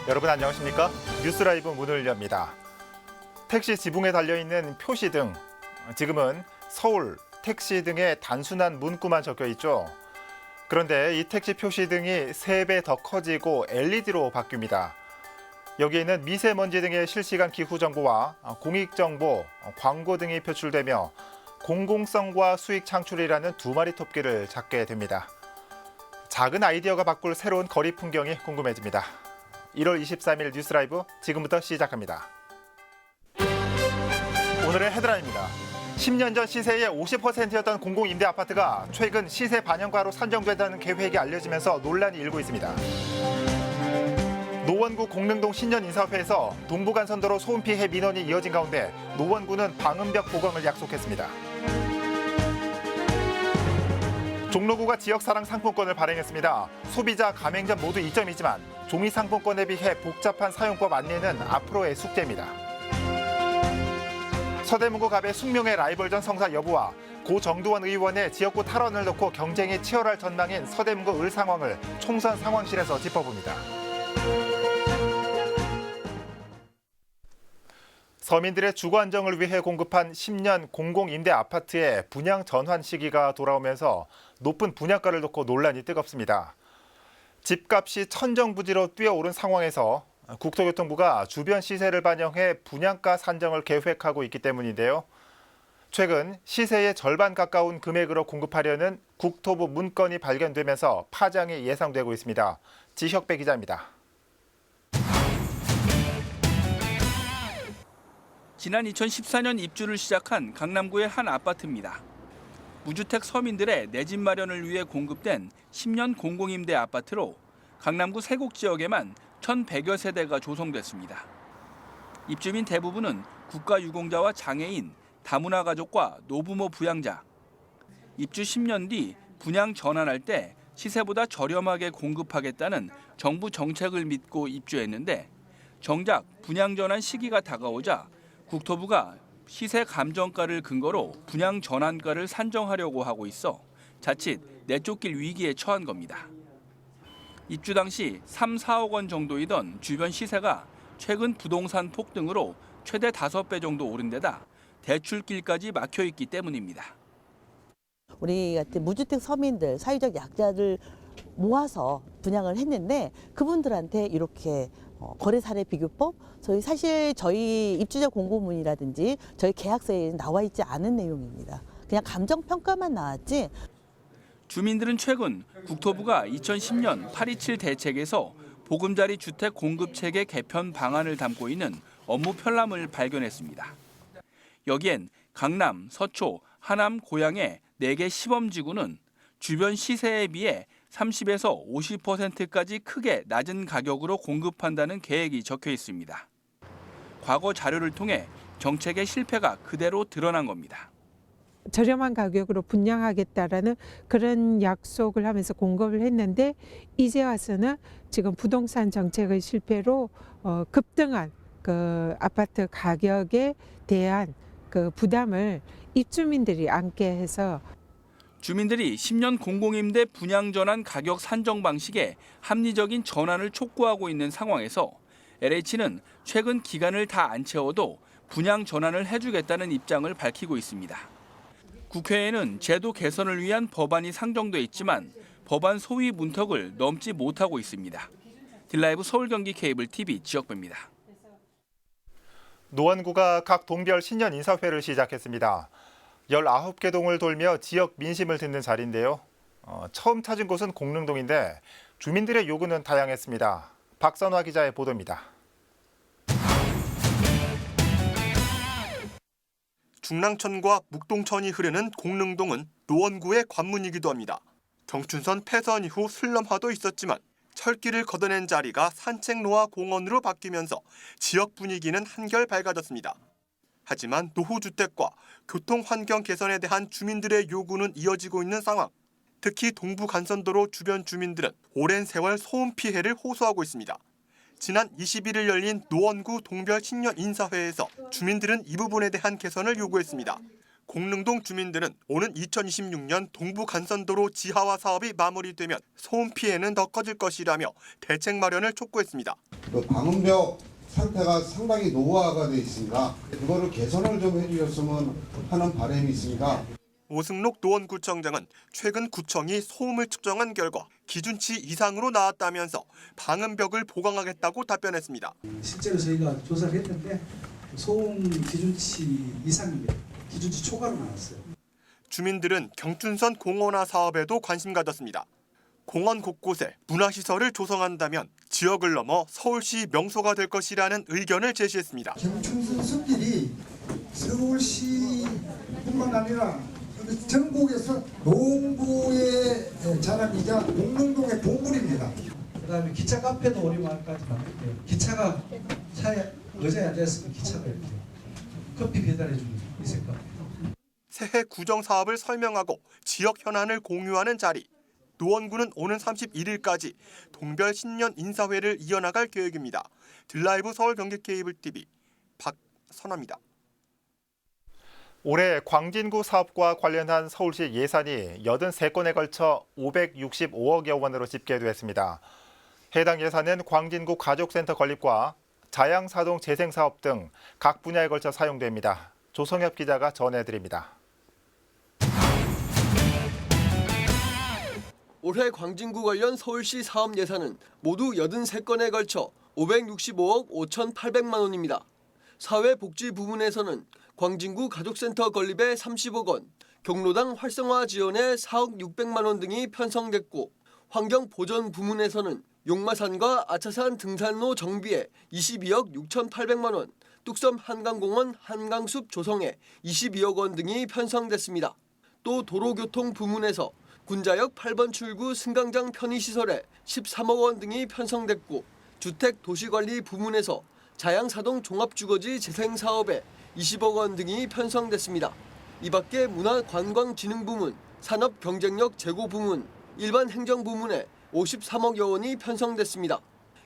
여러분 안녕하십니까? 뉴스라이브 문을 엽니다. 택시 지붕에 달려있는 표시 등, 지금은 서울, 택시 등의 단순한 문구만 적혀 있죠. 그런데 이 택시 표시 등이 3배 더 커지고 LED로 바뀝니다. 여기에는 미세먼지 등의 실시간 기후 정보와 공익 정보, 광고 등이 표출되며 공공성과 수익 창출이라는 두 마리 토끼를 잡게 됩니다. 작은 아이디어가 바꿀 새로운 거리 풍경이 궁금해집니다. 1월 23일 뉴스라이브 지금부터 시작합니다. 오늘의 헤드라인입니다. 10년 전 시세의 50%였던 공공임대 아파트가 최근 시세 반영가로 산정된다는 계획이 알려지면서 논란이 일고 있습니다. 노원구 공릉동 신년인사회에서 동부간선도로 소음 피해 민원이 이어진 가운데 노원구는 방음벽 보강을 약속했습니다. 종로구가 지역사랑 상품권을 발행했습니다. 소비자, 가맹점 모두 이점이지만 종이 상품권에 비해 복잡한 사용법 안내는 앞으로의 숙제입니다. 서대문구 갑의 숙명의 라이벌전 성사 여부와 고 정두원 의원의 지역구 탈원을 놓고 경쟁이 치열할 전망인 서대문구 을 상황을 총선 상황실에서 짚어봅니다. 서민들의 주거 안정을 위해 공급한 10년 공공임대 아파트의 분양 전환 시기가 돌아오면서 높은 분양가를 놓고 논란이 뜨겁습니다. 집값이 천정부지로 뛰어오른 상황에서 국토교통부가 주변 시세를 반영해 분양가 산정을 계획하고 있기 때문인데요. 최근 시세의 절반 가까운 금액으로 공급하려는 국토부 문건이 발견되면서 파장이 예상되고 있습니다. 지혁배 기자입니다. 지난 2014년 입주를 시작한 강남구의 한 아파트입니다. 무주택 서민들의 내 집 마련을 위해 공급된 10년 공공임대 아파트로 강남구 세곡 지역에만 1,100여 세대가 조성됐습니다. 입주민 대부분은 국가유공자와 장애인, 다문화 가족과 노부모 부양자. 입주 10년 뒤 분양 전환할 때 시세보다 저렴하게 공급하겠다는 정부 정책을 믿고 입주했는데 정작 분양 전환 시기가 다가오자 국토부가 시세 감정가를 근거로 분양 전환가를 산정하려고 하고 있어 자칫 내쫓길 위기에 처한 겁니다. 입주 당시 3, 4억 원 정도이던 주변 시세가 최근 부동산 폭등으로 최대 5배 정도 오른 데다 대출길까지 막혀 있기 때문입니다. 우리 같은 무주택 서민들, 사회적 약자를 모아서 분양을 했는데 그분들한테 이렇게 거래 사례 비교법, 저희 입주자 공고문이라든지 저희 계약서에 나와 있지 않은 내용입니다. 그냥 감정 평가만 나왔지. 주민들은 최근 국토부가 2010년 827 대책에서 보금자리 주택 공급 체계 개편 방안을 담고 있는 업무 편람을 발견했습니다. 여기엔 강남, 서초, 하남, 고양의 4개 시범지구는 주변 시세에 비해 30에서 50%까지 크게 낮은 가격으로 공급한다는 계획이 적혀 있습니다. 과거 자료를 통해 정책의 실패가 그대로 드러난 겁니다. 저렴한 가격으로 분양하겠다라는 그런 약속을 하면서 공급을 했는데 이제 와서는 지금 부동산 정책의 실패로 급등한 그 아파트 가격에 대한 그 부담을 입주민들이 안게 해서 주민들이 10년 공공임대 분양 전환 가격 산정 방식에 합리적인 전환을 촉구하고 있는 상황에서 LH는 최근 기간을 다 안 채워도 분양 전환을 해주겠다는 입장을 밝히고 있습니다. 국회에는 제도 개선을 위한 법안이 상정돼 있지만 법안 소위 문턱을 넘지 못하고 있습니다. 딜라이브 서울 경기 케이블 TV 지역배입니다. 노원구가 각 동별 신년 인사회를 시작했습니다. 19개 동을 돌며 지역 민심을 듣는 자리인데요. 처음 찾은 곳은 공릉동인데 주민들의 요구는 다양했습니다. 박선화 기자의 보도입니다. 중랑천과 묵동천이 흐르는 공릉동은 노원구의 관문이기도 합니다. 경춘선 폐선 이후 슬럼화도 있었지만 철길을 걷어낸 자리가 산책로와 공원으로 바뀌면서 지역 분위기는 한결 밝아졌습니다. 하지만 노후주택과 교통환경 개선에 대한 주민들의 요구는 이어지고 있는 상황. 특히 동부간선도로 주변 주민들은 오랜 세월 소음 피해를 호소하고 있습니다. 지난 21일 열린 노원구 동별 신년 인사회에서 주민들은 이 부분에 대한 개선을 요구했습니다. 공릉동 주민들은 오는 2026년 동부간선도로 지하화 사업이 마무리되면 소음 피해는 더 커질 것이라며 대책 마련을 촉구했습니다. 그 방음벽 상태가 상당히 노후화가 돼 있습니다. 그거를 개선을 좀 해주셨으면 하는 바람이 있습니다. 오승록 노원구청장은 최근 구청이 소음을 측정한 결과 기준치 이상으로 나왔다면서 방음벽을 보강하겠다고 답변했습니다. 실제로 저희가 조사를 했는데 소음 기준치 이상입니다. 기준치 초과로 나왔어요. 주민들은 경춘선 공원화 사업에도 관심 가졌습니다. 공원 곳곳에 문화시설을 조성한다면 지역을 넘어 서울시 명소가 될 것이라는 의견을 제시했습니다. 경춘선 숲길이 서울시뿐만 아니라 전국에서 농구의 자랑이자 공릉동의 보물입니다. 그다음에 기차 카페도 오리마을까지 만들게요. 기차가 차에 의자에 앉아있으면 기차가 이렇게 커피 배달해주는 이색 카페. 새해 구정 사업을 설명하고 지역 현안을 공유하는 자리. 노원구는 오는 31일까지 동별 신년 인사회를 이어나갈 계획입니다. 들라이브 서울 경기 케이블 TV 박선아입니다. 올해 광진구 사업과 관련한 서울시 예산이 83건에 걸쳐 565억여 원으로 집계됐습니다. 해당 예산은 광진구 가족센터 건립과 자양사동 재생사업 등 각 분야에 걸쳐 사용됩니다. 조성엽 기자가 전해드립니다. 올해 광진구 관련 서울시 사업 예산은 모두 83건에 걸쳐 565억 5,800만 원입니다. 사회복지 부문에서는 광진구 가족센터 건립에 30억 원, 경로당 활성화 지원에 4억 600만 원 등이 편성됐고 환경보전 부문에서는 용마산과 아차산 등산로 정비에 22억 6,800만 원, 뚝섬 한강공원 한강숲 조성에 22억 원 등이 편성됐습니다. 또 도로교통 부문에서 군자역 8번 출구 승강장 편의시설에 13억 원 등이 편성됐고 주택 도시관리 부문에서 자양사동 종합주거지 재생사업에 20억 원 등이 편성됐습니다. 이 밖에 문화관광진흥부문, 산업경쟁력 제고부문, 일반 행정부문에 53억여 원이 편성됐습니다.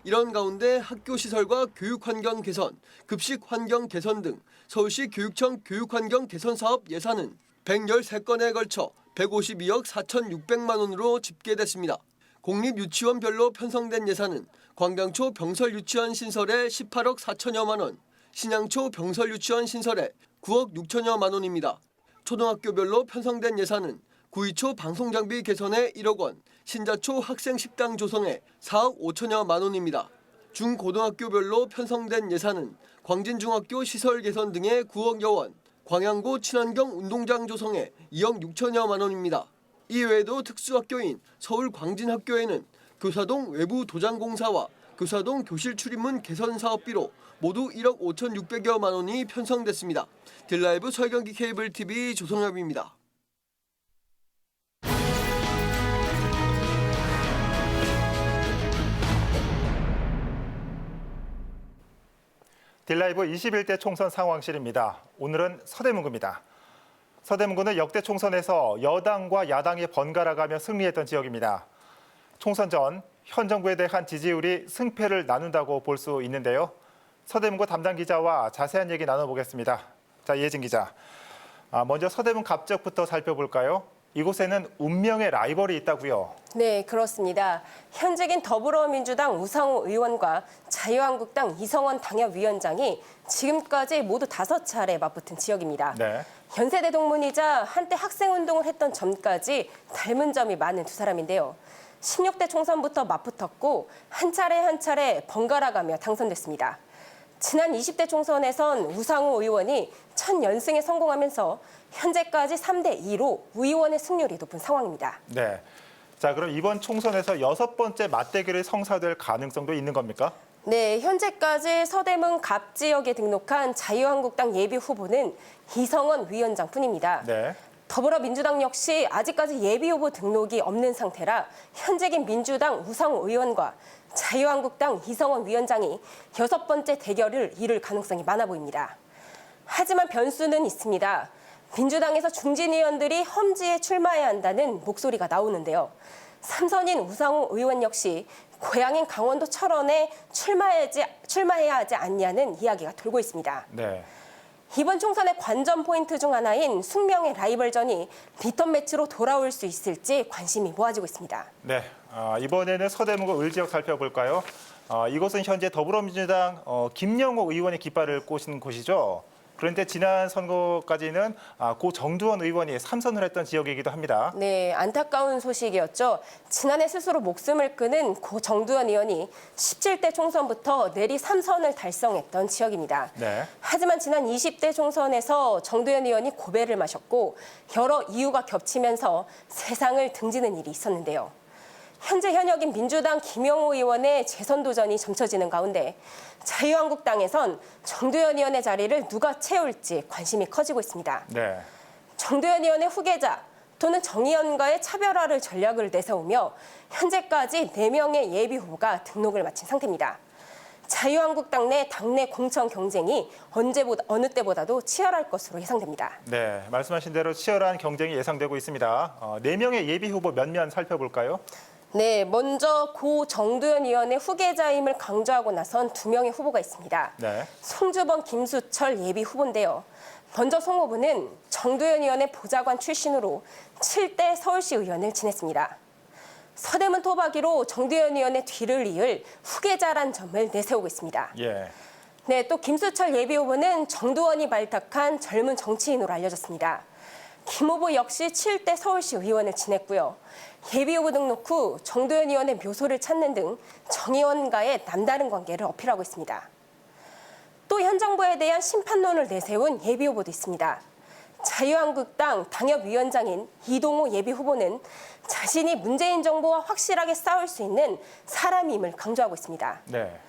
이런 가운데 학교시설과 교육환경 개선, 급식환경 개선 등 서울시 교육청 교육환경 개선 사업 예산은 113건에 걸쳐 152억 4,600만 원으로 집계됐습니다. 공립유치원별로 편성된 예산은 광장초 병설유치원 신설에 18억 4천여만 원, 신양초 병설유치원 신설에 9억 6천여만 원입니다. 초등학교별로 편성된 예산은 구이초 방송장비 개선에 1억 원, 신자초 학생식당 조성에 4억 5천여만 원입니다. 중고등학교별로 편성된 예산은 광진중학교 시설 개선 등에 9억여 원, 광양고 친환경 운동장 조성에 2억 6천여만 원입니다. 이외에도 특수학교인 서울 광진학교에는 교사동 외부 도장공사와 교사동 교실 출입문 개선 사업비로 모두 1억 5,600여만 원이 편성됐습니다. 들라이브 서울경기 케이블 TV 조성엽입니다. 딜라이브 21대 총선 상황실입니다. 오늘은 서대문구입니다. 서대문구는 역대 총선에서 여당과 야당이 번갈아가며 승리했던 지역입니다. 총선 전 현 정부에 대한 지지율이 승패를 나눈다고 볼 수 있는데요. 서대문구 담당 기자와 자세한 얘기 나눠보겠습니다. 자, 이혜진 기자. 먼저 서대문 갑적부터 살펴볼까요? 이곳에는 운명의 라이벌이 있다고요. 네, 그렇습니다. 현직인 더불어민주당 우상호 의원과 자유한국당 이성원 당협위원장이 지금까지 모두 5차례 맞붙은 지역입니다. 네. 연세대 동문이자 한때 학생운동을 했던 점까지 닮은 점이 많은 두 사람인데요. 16대 총선부터 맞붙었고 한 차례 번갈아가며 당선됐습니다. 지난 20대 총선에선 우상호 의원이 첫 연승에 성공하면서 현재까지 3대2로 의원의 승률이 높은 상황입니다. 네. 자, 그럼 이번 총선에서 6번째 맞대결이 성사될 가능성도 있는 겁니까? 네, 현재까지 서대문 갑 지역에 등록한 자유한국당 예비 후보는 이성원 위원장뿐입니다. 네. 더불어민주당 역시 아직까지 예비 후보 등록이 없는 상태라 현직인 민주당 우상호 의원과 자유한국당 이성원 위원장이 6번째 대결을 이룰 가능성이 많아 보입니다. 하지만 변수는 있습니다. 민주당에서 중진 의원들이 험지에 출마해야 한다는 목소리가 나오는데요. 삼선인 우상호 의원 역시 고향인 강원도 철원에 출마해야 하지 않냐는 이야기가 돌고 있습니다. 네. 이번 총선의 관전 포인트 중 하나인 숙명의 라이벌전이 리턴 매치로 돌아올 수 있을지 관심이 모아지고 있습니다. 네, 이번에는 서대문구 을 지역 살펴볼까요? 이곳은 현재 더불어민주당 김영호 의원의 깃발을 꽂은 곳이죠. 그런데 지난 선거까지는 고 정두원 의원이 3선을 했던 지역이기도 합니다. 네, 안타까운 소식이었죠. 지난해 스스로 목숨을 끊은 고 정두원 의원이 17대 총선부터 내리 3선을 달성했던 지역입니다. 네. 하지만 지난 20대 총선에서 정두원 의원이 고배를 마셨고 여러 이유가 겹치면서 세상을 등지는 일이 있었는데요. 현재 현역인 민주당 김영호 의원의 재선 도전이 점쳐지는 가운데 자유한국당에선 정두원 의원의 자리를 누가 채울지 관심이 커지고 있습니다. 네. 정두원 의원의 후계자 또는 정의원과의 차별화를 전략을 내세우며 현재까지 4명의 예비 후보가 등록을 마친 상태입니다. 자유한국당 내 당내 공천 경쟁이 어느 때보다도 치열할 것으로 예상됩니다. 네, 말씀하신 대로 치열한 경쟁이 예상되고 있습니다. 4명의 예비 후보 몇몇 살펴볼까요? 네, 먼저 고 정두원 의원의 후계자임을 강조하고 나선 2명의 후보가 있습니다. 네. 송주범, 김수철 예비 후보인데요. 먼저 송 후보는 정두원 의원의 보좌관 출신으로 7대 서울시 의원을 지냈습니다. 서대문 토박이로 정두원 의원의 뒤를 이을 후계자란 점을 내세우고 있습니다. 예. 네, 또 김수철 예비 후보는 정두원이 발탁한 젊은 정치인으로 알려졌습니다. 김 후보 역시 7대 서울시 의원을 지냈고요. 예비 후보 등록 후 정두원 의원의 묘소를 찾는 등 정의원과의 남다른 관계를 어필하고 있습니다. 또 현 정부에 대한 심판론을 내세운 예비 후보도 있습니다. 자유한국당 당협위원장인 이동호 예비 후보는 자신이 문재인 정부와 확실하게 싸울 수 있는 사람임을 강조하고 있습니다. 네.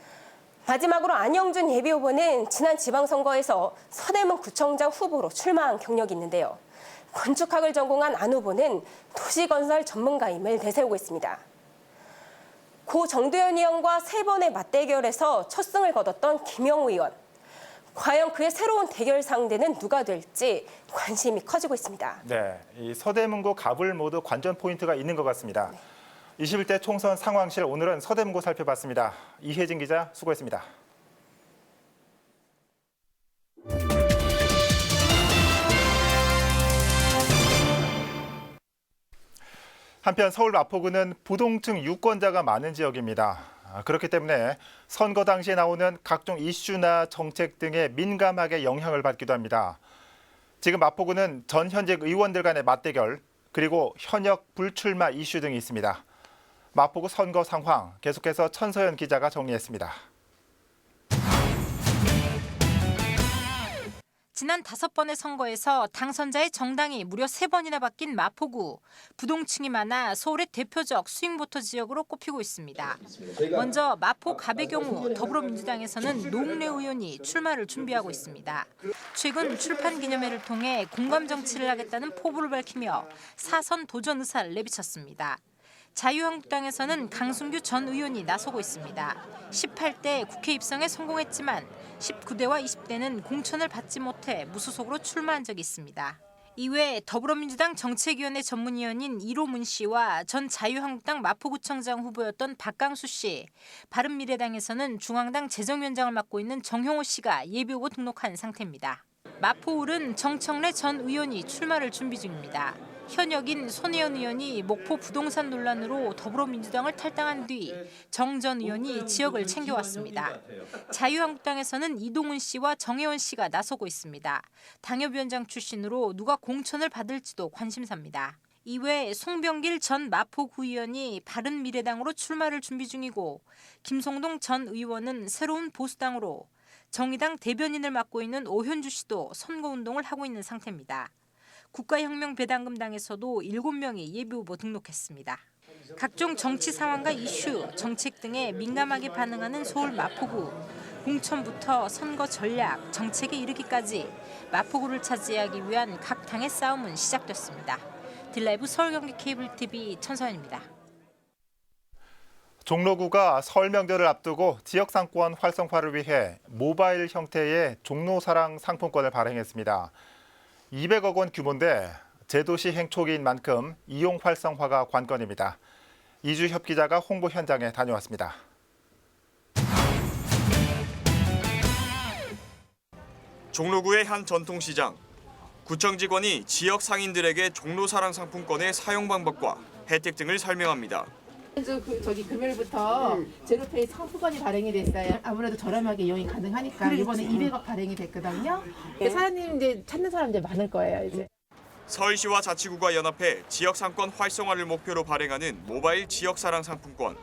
마지막으로 안영준 예비 후보는 지난 지방선거에서 서대문 구청장 후보로 출마한 경력이 있는데요. 건축학을 전공한 안 후보는 도시건설 전문가임을 내세우고 있습니다. 고 정두원 의원과 3번의 맞대결에서 첫 승을 거뒀던 김영호 의원. 과연 그의 새로운 대결 상대는 누가 될지 관심이 커지고 있습니다. 네, 이 서대문구 갑을 모두 관전 포인트가 있는 것 같습니다. 21대 총선 상황실 오늘은 서대문구 살펴봤습니다. 이혜진 기자 수고했습니다. 한편 서울 마포구는 부동층 유권자가 많은 지역입니다. 그렇기 때문에 선거 당시에 나오는 각종 이슈나 정책 등에 민감하게 영향을 받기도 합니다. 지금 마포구는 전 현직 의원들 간의 맞대결, 그리고 현역 불출마 이슈 등이 있습니다. 마포구 선거 상황 계속해서 천서연 기자가 정리했습니다. 지난 5번의 선거에서 당선자의 정당이 무려 3번이나 바뀐 마포구. 부동층이 많아 서울의 대표적 스윙보터 지역으로 꼽히고 있습니다. 먼저 마포 갑의 경우 더불어민주당에서는 노웅래 의원이 출마를 준비하고 있습니다. 최근 출판 기념회를 통해 공감 정치를 하겠다는 포부를 밝히며 4선 도전 의사를 내비쳤습니다. 자유한국당에서는 강승규 전 의원이 나서고 있습니다. 18대 국회 입성에 성공했지만 19대와 20대는 공천을 받지 못해 무소속으로 출마한 적이 있습니다. 이외 더불어민주당 정책위원회 전문위원인 이로문 씨와 전 자유한국당 마포구청장 후보였던 박강수 씨, 바른미래당에서는 중앙당 재정위원장을 맡고 있는 정형호 씨가 예비후보 등록한 상태입니다. 마포울은 정청래 전 의원이 출마를 준비 중입니다. 현역인 손혜원 의원이 목포 부동산 논란으로 더불어민주당을 탈당한 뒤 정 전 의원이 지역을 챙겨왔습니다. 자유한국당에서는 이동훈 씨와 정혜원 씨가 나서고 있습니다. 당협위원장 출신으로 누가 공천을 받을지도 관심사입니다. 이외 송병길 전 마포구의원이 바른미래당으로 출마를 준비 중이고 김송동 전 의원은 새로운 보수당으로, 정의당 대변인을 맡고 있는 오현주 씨도 선거운동을 하고 있는 상태입니다. 국가혁명배당금당에서도 7명이 예비후보 등록했습니다. 각종 정치 상황과 이슈, 정책 등에 민감하게 반응하는 서울 마포구. 공천부터 선거 전략, 정책에 이르기까지 마포구를 차지하기 위한 각 당의 싸움은 시작됐습니다. 딜라이브 서울경기 케이블TV 천서연입니다. 종로구가 설 명절을 앞두고 지역 상권 활성화를 위해 모바일 형태의 종로사랑 상품권을 발행했습니다. 200억 원 규모인데 제도 시행 초기인 만큼 이용 활성화가 관건입니다. 이주협 기자가 홍보 현장에 다녀왔습니다. 종로구의 한 전통시장. 구청 직원이 지역 상인들에게 종로사랑 상품권의 사용 방법과 혜택 등을 설명합니다. 저기 금요일부터 제로페이 상품권이 발행이 됐어요. 아무래도 저렴하게 이용이 가능하니까 이번에 200억 발행이 됐거든요. 사장님 이제 찾는 사람 이제 많을 거예요 이제. 서울시와 자치구가 연합해 지역 상권 활성화를 목표로 발행하는 모바일 지역사랑 상품권.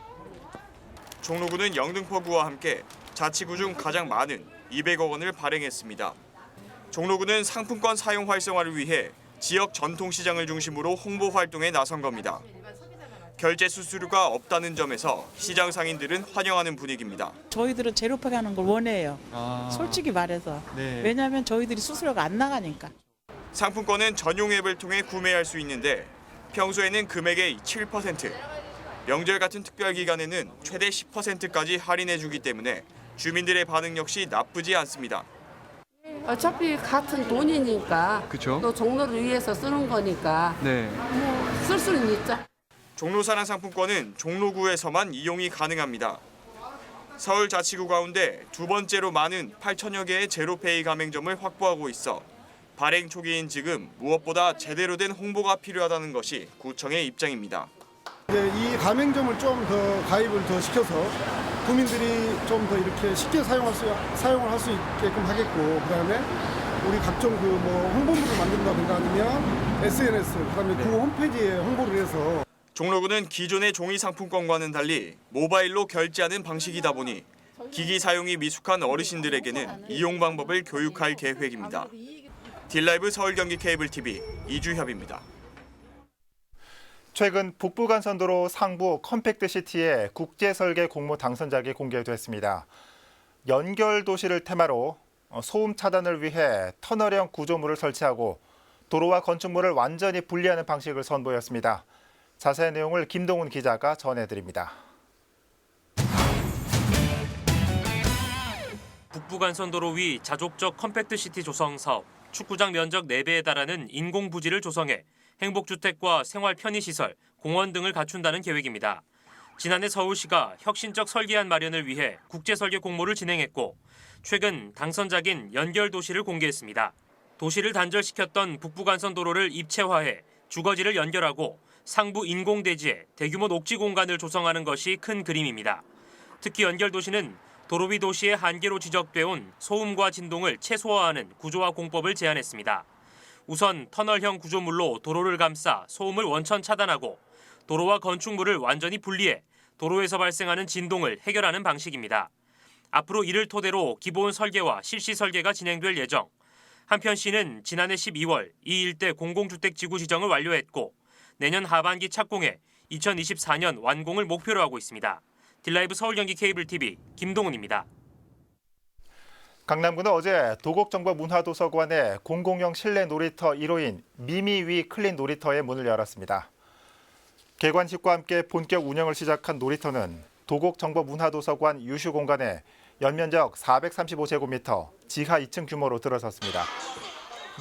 종로구는 영등포구와 함께 자치구 중 가장 많은 200억 원을 발행했습니다. 종로구는 상품권 사용 활성화를 위해 지역 전통시장을 중심으로 홍보 활동에 나선 겁니다. 결제 수수료가 없다는 점에서 시장 상인들은 환영하는 분위기입니다. 저희들은 제로페이 하는 걸 원해요. 솔직히 말해서. 네. 왜냐하면 저희들이 수수료가 안 나가니까. 상품권은 전용 앱을 통해 구매할 수 있는데 평소에는 금액의 7%, 명절 같은 특별 기간에는 최대 10%까지 할인해주기 때문에 주민들의 반응 역시 나쁘지 않습니다. 어차피 같은 돈이니까 그쵸? 또 종로를 위해서 쓰는 거니까 쓸 수는 있죠. 종로사랑 상품권은 종로구에서만 이용이 가능합니다. 서울자치구 가운데 두 번째로 많은 8천여 개의 제로페이 가맹점을 확보하고 있어 발행 초기인 지금 무엇보다 제대로 된 홍보가 필요하다는 것이 구청의 입장입니다. 이 가맹점을 좀 더 가입을 더 시켜서 국민들이 좀 더 이렇게 쉽게 사용을 할 수 있게끔 하겠고, 그다음에 우리 각종 홍보물을 만든다든가 아니면 SNS, 그다음에 구 홈페이지에 홍보를 해서. 종로구는 기존의 종이 상품권과는 달리 모바일로 결제하는 방식이다 보니 기기 사용이 미숙한 어르신들에게는 이용 방법을 교육할 계획입니다. 딜라이브 서울 경기 케이블 TV 이주협입니다. 최근 북부간선도로 상부 컴팩트시티의 국제설계 공모 당선작이 공개됐습니다. 연결 도시를 테마로 소음 차단을 위해 터널형 구조물을 설치하고 도로와 건축물을 완전히 분리하는 방식을 선보였습니다. 자세한 내용을 김동훈 기자가 전해드립니다. 북부간선도로 위 자족적 컴팩트시티 조성 사업, 축구장 면적 4배에 달하는 인공부지를 조성해 행복주택과 생활 편의시설, 공원 등을 갖춘다는 계획입니다. 지난해 서울시가 혁신적 설계안 마련을 위해 국제설계 공모를 진행했고 최근 당선작인 연결도시를 공개했습니다. 도시를 단절시켰던 북부간선도로를 입체화해 주거지를 연결하고 상부 인공대지에 대규모 녹지 공간을 조성하는 것이 큰 그림입니다. 특히 연결도시는 도로위 도시의 한계로 지적돼온 소음과 진동을 최소화하는 구조화 공법을 제안했습니다. 우선 터널형 구조물로 도로를 감싸 소음을 원천 차단하고 도로와 건축물을 완전히 분리해 도로에서 발생하는 진동을 해결하는 방식입니다. 앞으로 이를 토대로 기본 설계와 실시 설계가 진행될 예정. 한편 시는 지난해 12월 이 일대 공공주택 지구 지정을 완료했고 내년 하반기 착공해 2024년 완공을 목표로 하고 있습니다. 딜라이브 서울 경기 케이블 TV 김동훈입니다. 강남구는 어제 도곡정보문화도서관의 공공형 실내 놀이터 1호인 미미위 클린 놀이터의 문을 열었습니다. 개관식과 함께 본격 운영을 시작한 놀이터는 도곡정보문화도서관 유휴 공간에 연면적 435제곱미터, 지하 2층 규모로 들어섰습니다.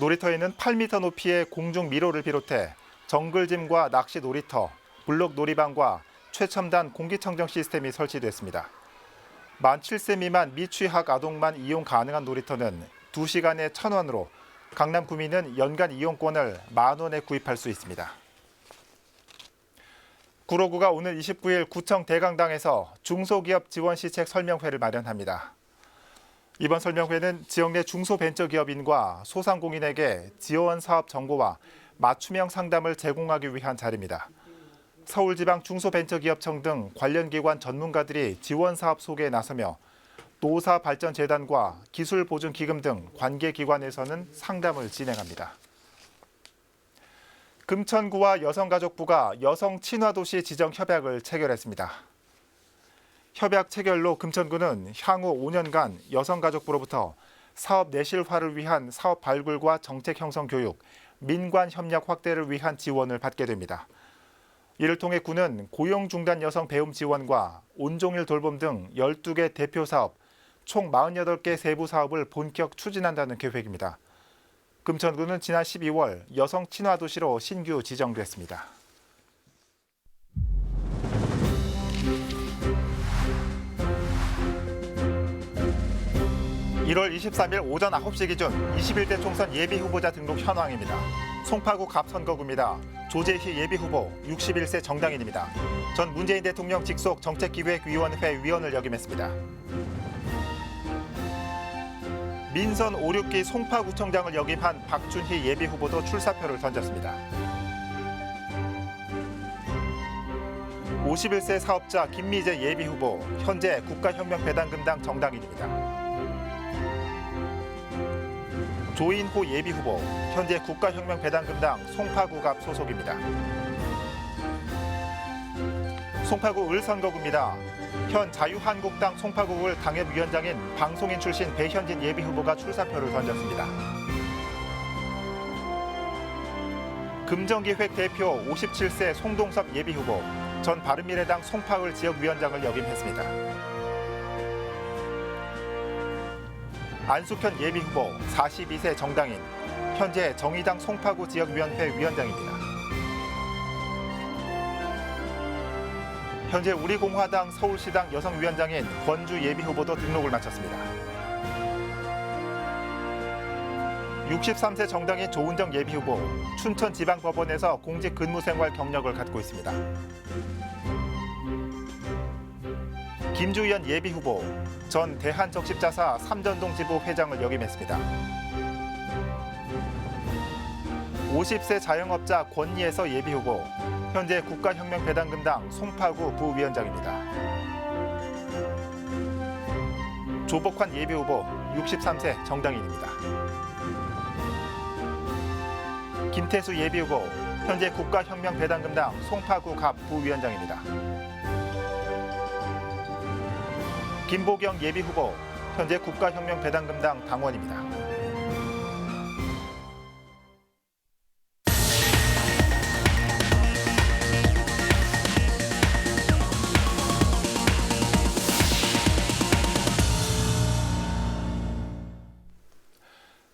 놀이터에는 8m 높이의 공중 미로를 비롯해 정글짐과 낚시 놀이터, 블록 놀이방과 최첨단 공기청정 시스템이 설치됐습니다. 만 7세 미만 미취학 아동만 이용 가능한 놀이터는 2시간에 1,000원으로 강남 구민은 연간 이용권을 10,000원에 구입할 수 있습니다. 구로구가 오늘 29일 구청 대강당에서 중소기업 지원 시책 설명회를 마련합니다. 이번 설명회는 지역 내 중소벤처기업인과 소상공인에게 지원 사업 정보와 맞춤형 상담을 제공하기 위한 자리입니다. 서울지방중소벤처기업청 등 관련 기관 전문가들이 지원 사업 소개에 나서며 노사발전재단과 기술보증기금 등 관계기관에서는 상담을 진행합니다. 금천구와 여성가족부가 여성친화도시 지정 협약을 체결했습니다. 협약 체결로 금천구는 향후 5년간 여성가족부로부터 사업 내실화를 위한 사업 발굴과 정책 형성 교육, 민관 협력 확대를 위한 지원을 받게 됩니다. 이를 통해 구는 고용 중단 여성 배움 지원과 온종일 돌봄 등 12개 대표 사업, 총 48개 세부 사업을 본격 추진한다는 계획입니다. 금천구는 지난 12월 여성 친화 도시로 신규 지정됐습니다. 1월 23일 오전 9시 기준 21대 총선 예비후보자 등록 현황입니다. 송파구 갑선거구입니다. 조재희 예비후보 61세 정당인입니다. 전 문재인 대통령 직속 정책기획위원회 위원을 역임했습니다. 민선 5, 6기 송파구청장을 역임한 박준희 예비후보도 출사표를 던졌습니다. 51세 사업자 김미재 예비후보, 현재 국가혁명배당금당 정당인입니다. 조인호 예비후보, 현재 국가혁명배당금당 송파구갑 소속입니다. 송파구 을선거구입니다. 현 자유한국당 송파구을 당협위원장인 방송인 출신 배현진 예비후보가 출사표를 던졌습니다. 금정기획 대표 57세 송동섭 예비후보, 전 바른미래당 송파을 지역위원장을 역임했습니다. 안숙현 예비후보 42세 정당인, 현재 정의당 송파구 지역위원회 위원장입니다. 현재 우리공화당 서울시당 여성위원장인 권주 예비후보도 등록을 마쳤습니다. 63세 정당인 조은정 예비후보, 춘천지방법원에서 공직 근무생활 경력을 갖고 있습니다. 김주연 예비후보, 전 대한적십자사 삼전동 지부 회장을 역임했습니다. 50세 자영업자 권예서 예비후보, 현재 국가혁명배당금당 송파구 부위원장입니다. 조복환 예비후보 63세 정당인입니다. 김태수 예비후보, 현재 국가혁명배당금당 송파구 갑 부위원장입니다. 김보경 예비후보, 현재 국가혁명배당금당 당원입니다.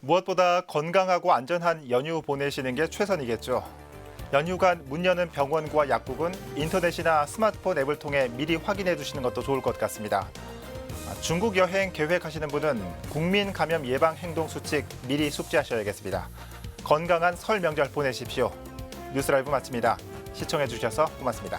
무엇보다 건강하고 안전한 연휴 보내시는 게 최선이겠죠. 연휴간 문 여는 병원과 약국은 인터넷이나 스마트폰 앱을 통해 미리 확인해 두시는 것도 좋을 것 같습니다. 중국 여행 계획하시는 분은 국민 감염 예방 행동 수칙 미리 숙지하셔야겠습니다. 건강한 설 명절 보내십시오. 뉴스라이브 마칩니다. 시청해 주셔서 고맙습니다.